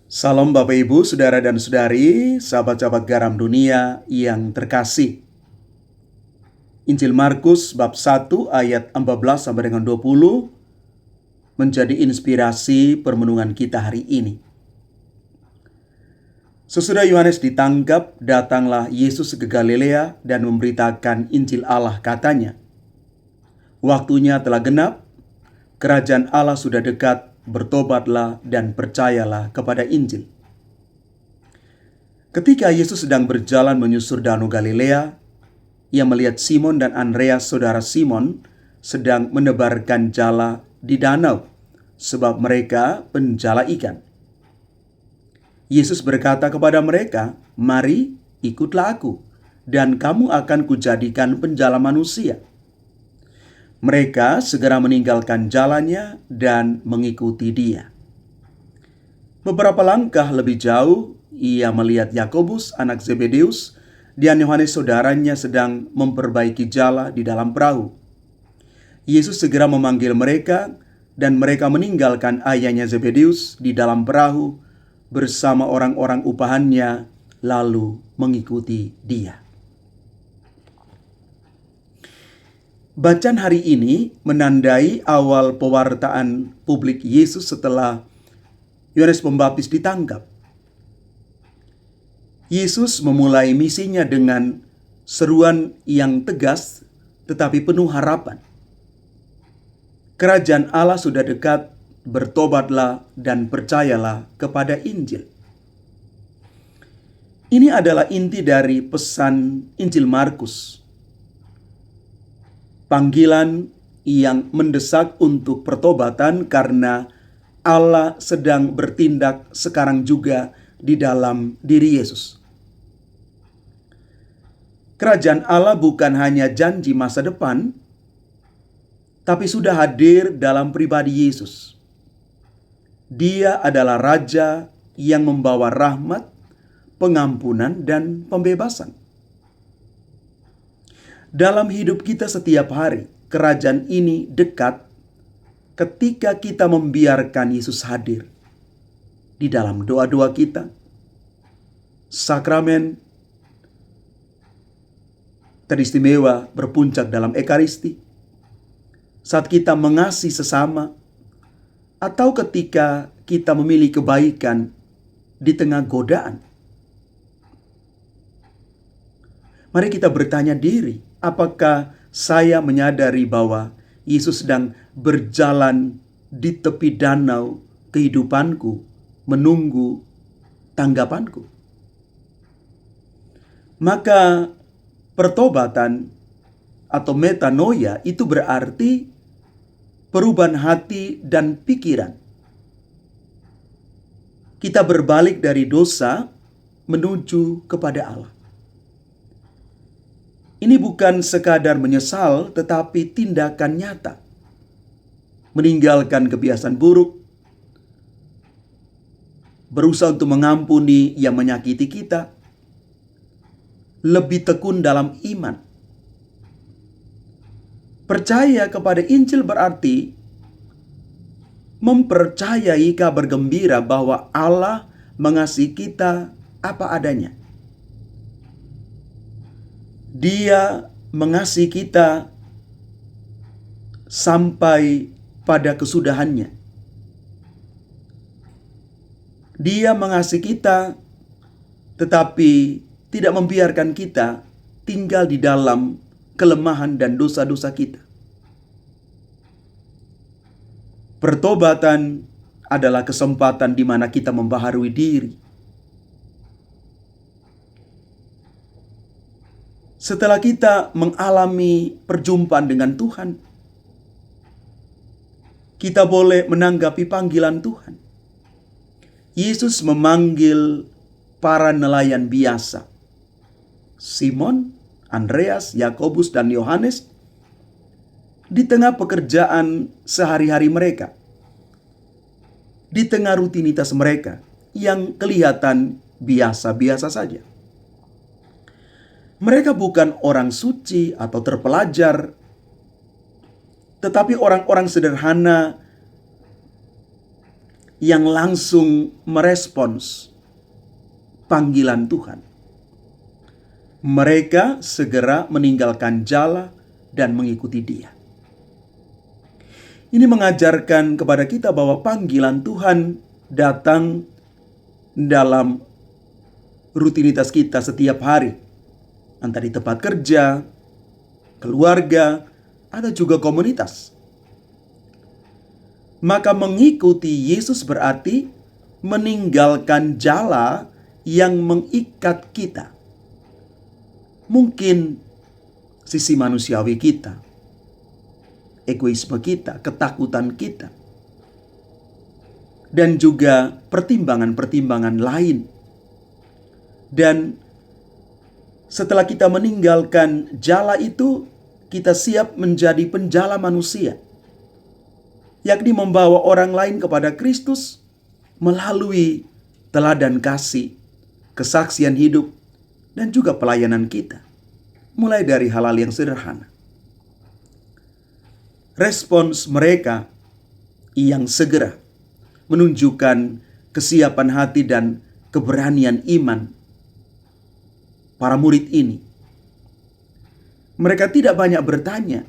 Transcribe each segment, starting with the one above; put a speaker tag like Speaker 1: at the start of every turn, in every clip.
Speaker 1: Salam Bapak Ibu, Saudara dan Saudari, sahabat-sahabat garam dunia yang terkasih. Injil Markus bab 1 ayat 14 sampai dengan 20 menjadi inspirasi permenungan kita hari ini. Sesudah Yohanes ditangkap, datanglah Yesus ke Galilea dan memberitakan Injil Allah, katanya, "Waktunya telah genap, kerajaan Allah sudah dekat, bertobatlah dan percayalah kepada Injil." Ketika Yesus sedang berjalan menyusur danau Galilea, ia melihat Simon dan Andreas, saudara Simon, sedang menebarkan jala di danau, sebab mereka penjala ikan. Yesus berkata kepada mereka, "Mari, ikutlah aku, dan kamu akan kujadikan penjala manusia." Mereka segera meninggalkan jalannya dan mengikuti dia. Beberapa langkah lebih jauh, ia melihat Yakobus, anak Zebedeus, dan Yohanes saudaranya sedang memperbaiki jala di dalam perahu. Yesus segera memanggil mereka, dan mereka meninggalkan ayahnya Zebedeus di dalam perahu bersama orang-orang upahannya, lalu mengikuti dia. Bacaan hari ini menandai awal pewartaan publik Yesus setelah Yohanes Pembaptis ditangkap. Yesus memulai misinya dengan seruan yang tegas tetapi penuh harapan. Kerajaan Allah sudah dekat, bertobatlah dan percayalah kepada Injil. Ini adalah inti dari pesan Injil Markus. Panggilan yang mendesak untuk pertobatan karena Allah sedang bertindak sekarang juga di dalam diri Yesus. Kerajaan Allah bukan hanya janji masa depan, tapi sudah hadir dalam pribadi Yesus. Dia adalah Raja yang membawa rahmat, pengampunan, dan pembebasan. Dalam hidup kita setiap hari, kerajaan ini dekat ketika kita membiarkan Yesus hadir di dalam doa-doa kita, sakramen teristimewa berpuncak dalam Ekaristi, saat kita mengasihi sesama, atau ketika kita memilih kebaikan di tengah godaan. Mari kita bertanya diri, apakah saya menyadari bahwa Yesus sedang berjalan di tepi danau kehidupanku, menunggu tanggapanku? Maka pertobatan atau metanoia itu berarti perubahan hati dan pikiran. Kita berbalik dari dosa menuju kepada Allah. Ini bukan sekadar menyesal, tetapi tindakan nyata. Meninggalkan kebiasaan buruk, berusaha untuk mengampuni yang menyakiti kita, lebih tekun dalam iman. Percaya kepada Injil berarti mempercayai kabar gembira bahwa Allah mengasihi kita apa adanya. Dia mengasihi kita sampai pada kesudahannya. Dia mengasihi kita, tetapi tidak membiarkan kita tinggal di dalam kelemahan dan dosa-dosa kita. Pertobatan adalah kesempatan di mana kita membaharui diri. Setelah kita mengalami perjumpaan dengan Tuhan, kita boleh menanggapi panggilan Tuhan. Yesus memanggil para nelayan biasa, Simon, Andreas, Yakobus, dan Yohanes, di tengah pekerjaan sehari-hari mereka, di tengah rutinitas mereka yang kelihatan biasa-biasa saja. Mereka bukan orang suci atau terpelajar, tetapi orang-orang sederhana yang langsung merespons panggilan Tuhan. Mereka segera meninggalkan jala dan mengikuti Dia. Ini mengajarkan kepada kita bahwa panggilan Tuhan datang dalam rutinitas kita setiap hari, entah di tempat kerja, keluarga, atau juga komunitas. Maka mengikuti Yesus berarti meninggalkan jala yang mengikat kita. Mungkin sisi manusiawi kita, egoisme kita, ketakutan kita, dan juga pertimbangan-pertimbangan lain. Dan setelah kita meninggalkan jala itu, kita siap menjadi penjala manusia, yakni membawa orang lain kepada Kristus melalui teladan kasih, kesaksian hidup, dan juga pelayanan kita, mulai dari hal-hal yang sederhana. Respons mereka yang segera menunjukkan kesiapan hati dan keberanian iman para murid ini. Mereka tidak banyak bertanya,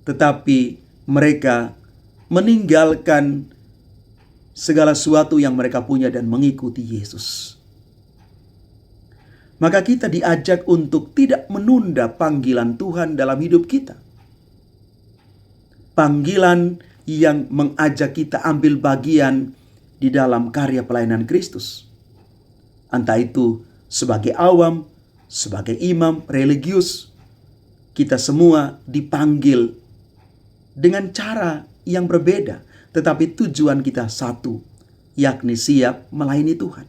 Speaker 1: tetapi mereka meninggalkan segala sesuatu yang mereka punya dan mengikuti Yesus. Maka kita diajak untuk tidak menunda panggilan Tuhan dalam hidup kita. Panggilan yang mengajak kita ambil bagian di dalam karya pelayanan Kristus. Entah itu sebagai awam, sebagai imam, religius, kita semua dipanggil dengan cara yang berbeda, tetapi tujuan kita satu, yakni siap melayani Tuhan.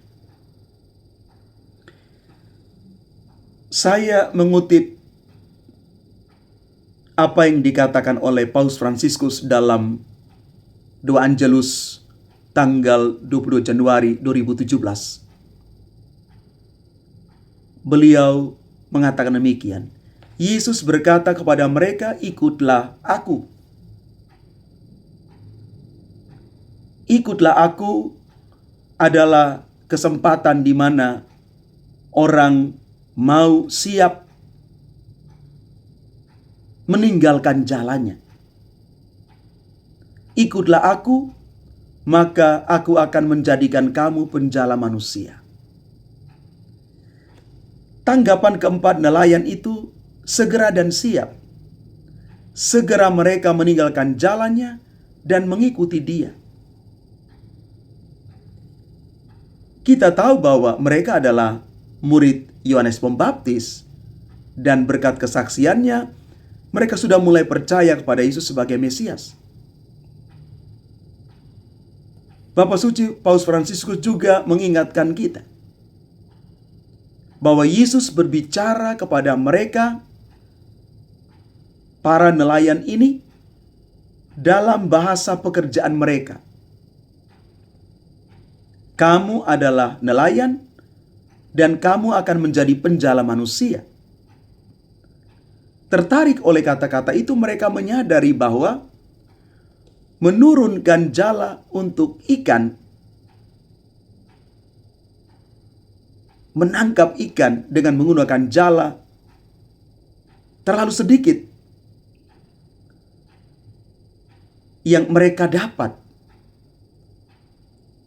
Speaker 1: Saya mengutip apa yang dikatakan oleh Paus Fransiskus dalam Doa Angelus tanggal 22 Januari 2017. Beliau mengatakan demikian, Yesus berkata kepada mereka, "Ikutlah aku." Ikutlah aku adalah kesempatan di mana orang mau siap meninggalkan jalannya. Ikutlah aku, maka aku akan menjadikan kamu penjala manusia. Tanggapan keempat nelayan itu segera dan siap. Segera mereka meninggalkan jalannya dan mengikuti Dia. Kita tahu bahwa mereka adalah murid Yohanes Pembaptis, dan berkat kesaksiannya mereka sudah mulai percaya kepada Yesus sebagai Mesias. Bapa Suci Paus Fransiskus juga mengingatkan kita bahwa Yesus berbicara kepada mereka, para nelayan ini, dalam bahasa pekerjaan mereka. Kamu adalah nelayan dan kamu akan menjadi penjala manusia. Tertarik oleh kata-kata itu, mereka menyadari bahwa menurunkan jala untuk ikan, menangkap ikan dengan menggunakan jala terlalu sedikit yang mereka dapat.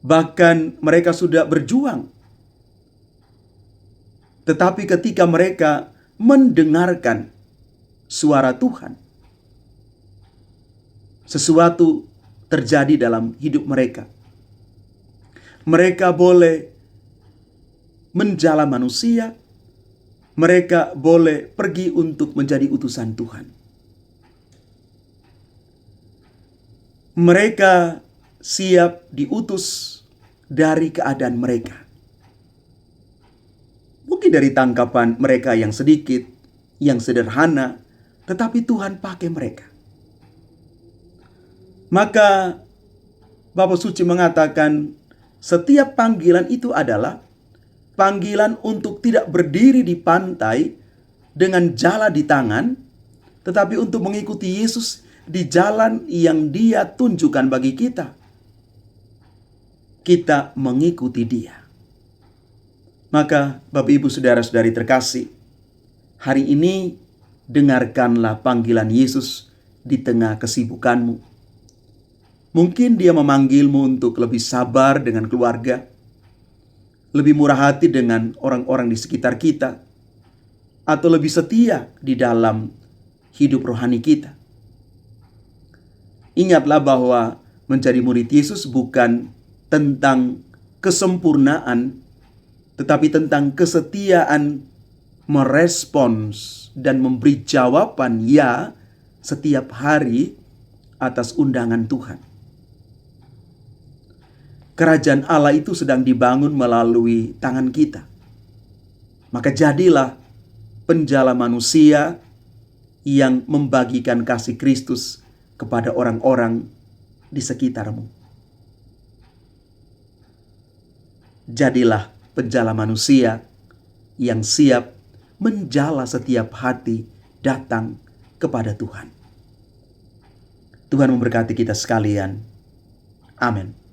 Speaker 1: Bahkan mereka sudah berjuang. Tetapi ketika mereka mendengarkan suara Tuhan, sesuatu terjadi dalam hidup mereka. Mereka boleh menjala manusia, mereka boleh pergi untuk menjadi utusan Tuhan. Mereka siap diutus dari keadaan mereka. Mungkin dari tangkapan mereka yang sedikit, yang sederhana, tetapi Tuhan pakai mereka. Maka Bapa Suci mengatakan, setiap panggilan itu adalah panggilan untuk tidak berdiri di pantai dengan jala di tangan, tetapi untuk mengikuti Yesus di jalan yang Dia tunjukkan bagi kita. kita mengikuti Dia. Maka Bapak Ibu Saudara-saudari terkasih, hari ini dengarkanlah panggilan Yesus di tengah kesibukanmu. Mungkin Dia memanggilmu untuk lebih sabar dengan keluarga, lebih murah hati dengan orang-orang di sekitar kita, atau lebih setia di dalam hidup rohani kita. Ingatlah bahwa menjadi murid Yesus bukan tentang kesempurnaan, tetapi tentang kesetiaan merespons dan memberi jawaban ya setiap hari atas undangan Tuhan. Kerajaan Allah itu sedang dibangun melalui tangan kita. Maka jadilah penjala manusia yang membagikan kasih Kristus kepada orang-orang di sekitarmu. Jadilah penjala manusia yang siap menjala setiap hati datang kepada Tuhan. Tuhan memberkati kita sekalian. Amin.